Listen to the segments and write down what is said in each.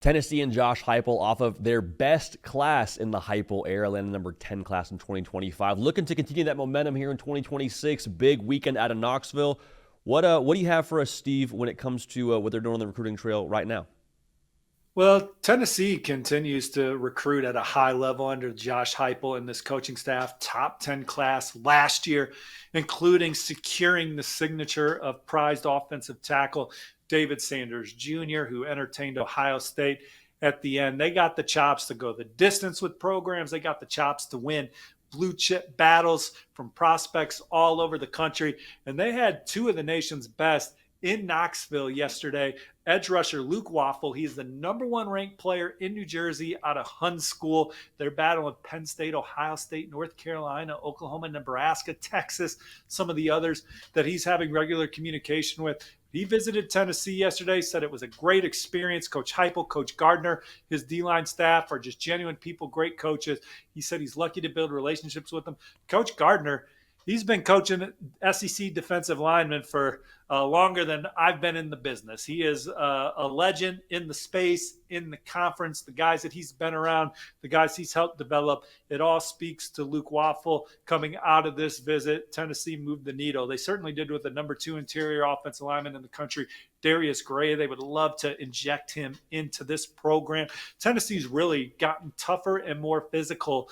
Tennessee and Josh Heupel off of their best class in the Heupel era, landing number 10 class in 2025. Looking to continue that momentum here in 2026. Big weekend out of Knoxville. What do you have for us, Steve, when it comes to what they're doing on the recruiting trail right now? Well, Tennessee continues to recruit at a high level under Josh Heupel and this coaching staff. Top 10 class last year, including securing the signature of prized offensive tackle David Sanders Jr., who entertained Ohio State at the end. They got the chops to go the distance with programs. They got the chops to win blue chip battles from prospects all over the country. And they had two of the nation's best in Knoxville yesterday. Edge rusher Luke Waffle, he's the number one ranked player in New Jersey out of Hun School. They're battling Penn State, Ohio State, North Carolina, Oklahoma, Nebraska, Texas, some of the others that he's having regular communication with. He visited Tennessee yesterday, said it was a great experience. Coach Heupel, Coach Gardner, his D-line staff are just genuine people, great coaches. He said he's lucky to build relationships with them. Coach Gardner, he's been coaching SEC defensive linemen for longer than I've been in the business. He is a legend in the space, in the conference, the guys that he's been around, the guys he's helped develop. It all speaks to Luke Waffle coming out of this visit. Tennessee moved the needle. They certainly did with the number 2 interior offensive lineman in the country, Darius Gray. They would love to inject him into this program. Tennessee's really gotten tougher and more physical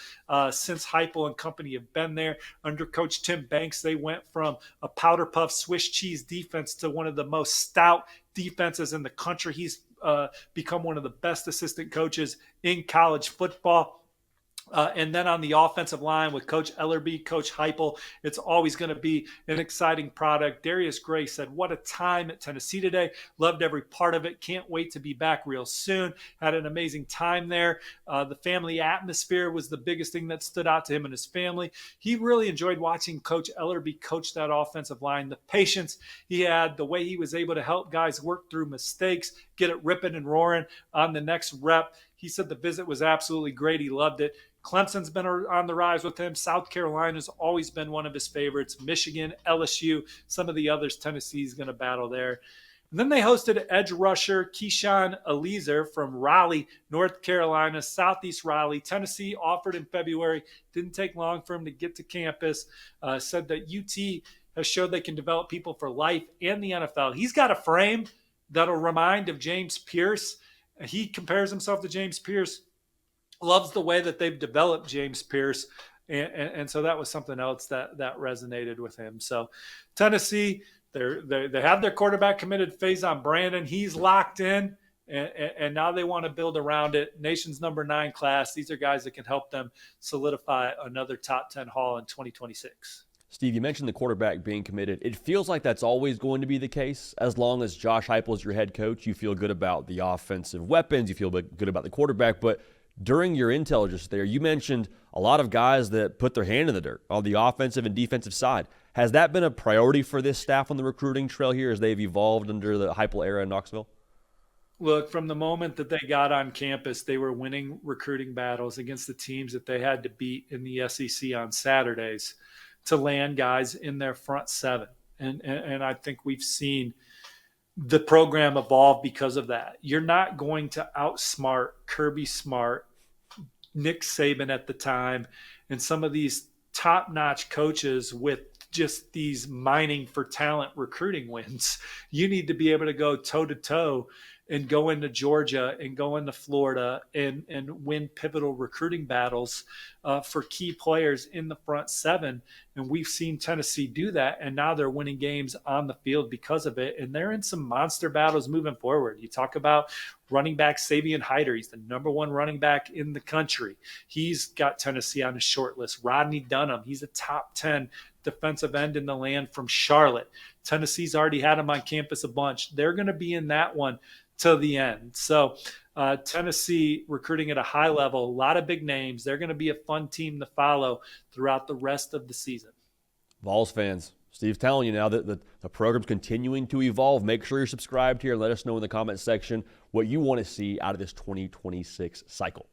since Heupel and company have been there. Under Coach Tim Banks, they went from a powder puff Swiss cheese defense to one of the most stout defenses in the country. He's become one of the best assistant coaches in college football. And then on the offensive line with Coach Ellerbe, Coach Heupel, it's always going to be an exciting product. Darius Gray said, what a time at Tennessee today. Loved every part of it. Can't wait to be back real soon. Had an amazing time there. The family atmosphere was the biggest thing that stood out to him and his family. He really enjoyed watching Coach Ellerbe coach that offensive line. The patience he had, the way he was able to help guys work through mistakes, get it ripping and roaring on the next rep. He said the visit was absolutely great. He loved it. Clemson's been on the rise with him. South Carolina's always been one of his favorites. Michigan, LSU, some of the others Tennessee's going to battle there. And then they hosted edge rusher Keyshawn Eliezer from Raleigh, North Carolina, Southeast Raleigh. Tennessee offered in February. Didn't take long for him to get to campus. Said that UT has showed they can develop people for life and the NFL. He's got a frame that'll remind of James Pierce. He compares himself to James Pierce. Loves the way that they've developed James Pierce. And so that was something else that resonated with him. So Tennessee, they have their quarterback committed, Faison Brandon. He's locked in, and now they want to build around it. Nation's number 9 class. These are guys that can help them solidify another top 10 haul in 2026. Steve, you mentioned the quarterback being committed. It feels like that's always going to be the case. As long as Josh Heupel is your head coach, you feel good about the offensive weapons, you feel good about the quarterback, but during your intel just there, you mentioned a lot of guys that put their hand in the dirt on the offensive and defensive side. Has that been a priority for this staff on the recruiting trail here as they've evolved under the Heupel era in Knoxville? Look, from the moment that they got on campus, they were winning recruiting battles against the teams that they had to beat in the SEC on Saturdays to land guys in their front 7. And I think we've seen the program evolve because of that. You're not going to outsmart Kirby Smart, Nick Saban at the time, and some of these top-notch coaches with just these mining for talent recruiting wins. You need to be able to go toe-to-toe and go into Georgia and go into Florida and win pivotal recruiting battles for key players in the front 7. And we've seen Tennessee do that, and now they're winning games on the field because of it. And they're in some monster battles moving forward. You talk about running back Savion Hyder. He's the number 1 running back in the country. He's got Tennessee on his short list. Rodney Dunham, he's a top 10 defensive end in the land from Charlotte. Tennessee's already had him on campus a bunch. They're going to be in that one to the end. So Tennessee recruiting at a high level, a lot of big names. They're going to be a fun team to follow throughout the rest of the season. Vols fans, Steve's telling you now that the program's continuing to evolve. Make sure you're subscribed here and let us know in the comment section what you want to see out of this 2026 cycle.